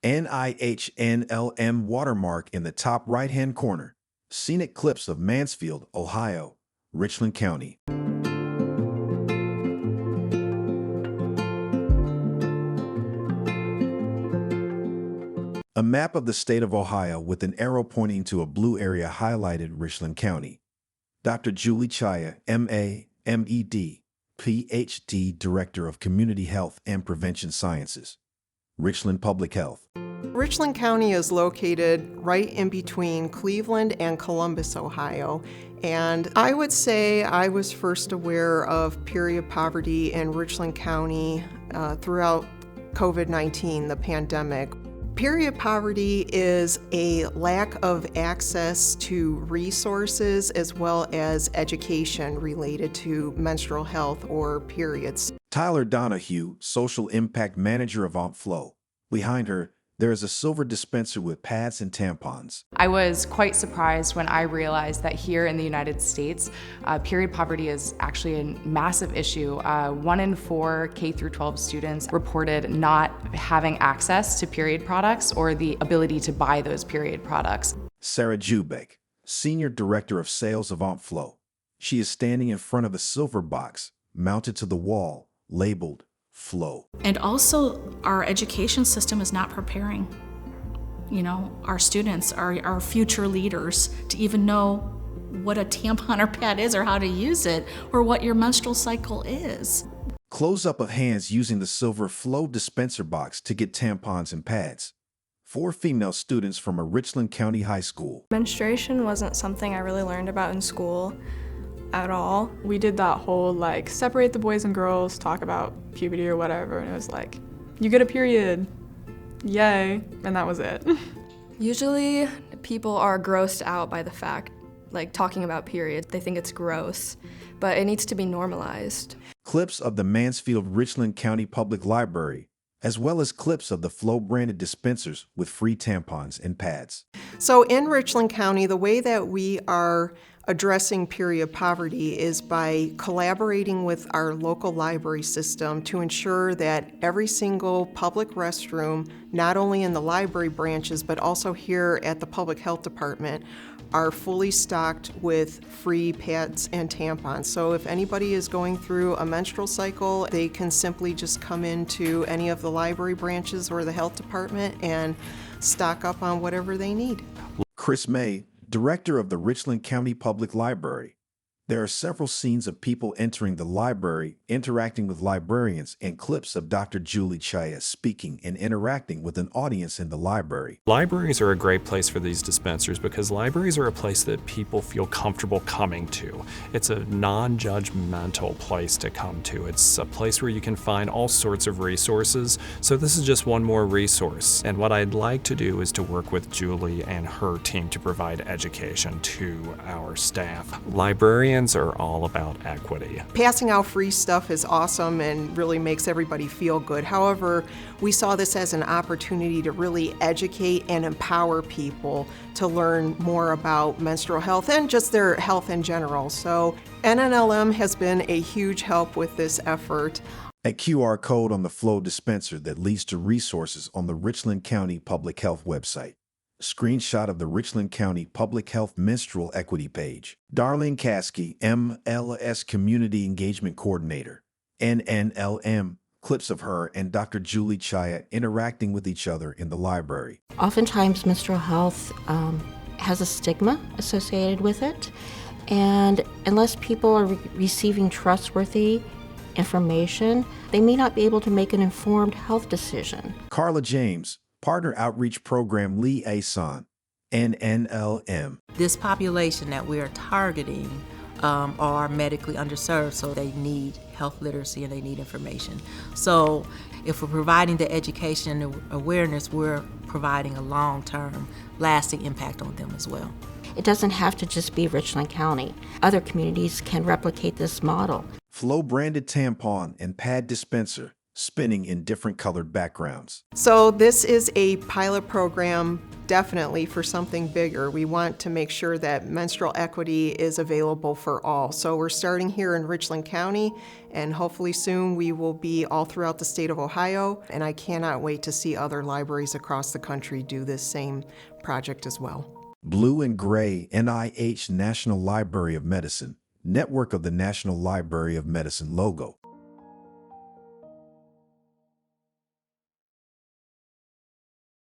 NNLM watermark in the top right-hand corner. Scenic clips of Mansfield, Ohio, Richland County. A map of the state of Ohio with an arrow pointing to a blue area highlighted Richland County. Dr. Julie Chaya, M.A., M.E.D., Ph.D., Director of Community Health and Prevention Sciences, Richland Public Health. Richland County is located right in between Cleveland and Columbus, Ohio. And I would say I was first aware of period poverty in Richland County throughout COVID-19, the pandemic. Period poverty is a lack of access to resources as well as education related to menstrual health or periods. Tyler Donahue, Social Impact Manager of OmpFlow. Behind her, there is a silver dispenser with pads and tampons. I was quite surprised when I realized that here in the United States, period poverty is actually a massive issue. 1 in 4 K through 12 students reported not having access to period products or the ability to buy those period products. Sarah Jubeck, Senior Director of Sales of OmpFlow. She is standing in front of a silver box mounted to the wall, labeled Flow. And also, our education system is not preparing, our students, our future leaders to even know what a tampon or pad is or how to use it or what your menstrual cycle is. Close-up of hands using the silver Flow dispenser box to get tampons and pads. 4 female students from a Richland County high school. Menstruation wasn't something I really learned about in school at all. We did that whole separate the boys and girls, talk about puberty or whatever, and it was you get a period, yay, and that was it. Usually people are grossed out by the fact, talking about periods. They think it's gross, but it needs to be normalized. Clips of the Mansfield Richland County Public Library, as well as clips of the Flow branded dispensers with free tampons and pads. So in Richland County, the way that we are addressing period poverty is by collaborating with our local library system to ensure that every single public restroom, not only in the library branches, but also here at the Public Health Department, are fully stocked with free pads and tampons. So if anybody is going through a menstrual cycle, they can simply just come into any of the library branches or the health department and stock up on whatever they need. Chris May, Director of the Richland County Public Library. There are several scenes of people entering the library, interacting with librarians, and clips of Dr. Julie Chaya speaking and interacting with an audience in the library. Libraries are a great place for these dispensers because libraries are a place that people feel comfortable coming to. It's a non-judgmental place to come to. It's a place where you can find all sorts of resources, so this is just one more resource. And what I'd like to do is to work with Julie and her team to provide education to our staff. Librarians are all about equity. Passing out free stuff is awesome and really makes everybody feel good. However, we saw this as an opportunity to really educate and empower people to learn more about menstrual health and just their health in general. So NNLM has been a huge help with this effort. A QR code on the Flow dispenser that leads to resources on the Richland County Public Health website. Screenshot of the Richland County Public Health Menstrual Equity page. Darlene Caskey, MLS Community Engagement Coordinator, NNLM, clips of her and Dr. Julie Chaya interacting with each other in the library. Oftentimes menstrual health has a stigma associated with it, and unless people are receiving trustworthy information, they may not be able to make an informed health decision. Carla James, Partner Outreach Program Liaison, NNLM. This population that we are targeting are medically underserved, so they need health literacy and they need information. So if we're providing the education and awareness, we're providing a long-term, lasting impact on them as well. It doesn't have to just be Richland County. Other communities can replicate this model. Flow branded tampon and pad dispenser, spinning in different colored backgrounds. So this is a pilot program definitely for something bigger. We want to make sure that menstrual equity is available for all. So we're starting here in Richland County, and hopefully soon we will be all throughout the state of Ohio, and I cannot wait to see other libraries across the country do this same project as well. Blue and gray NIH National Library of Medicine, network of the National Library of Medicine logo.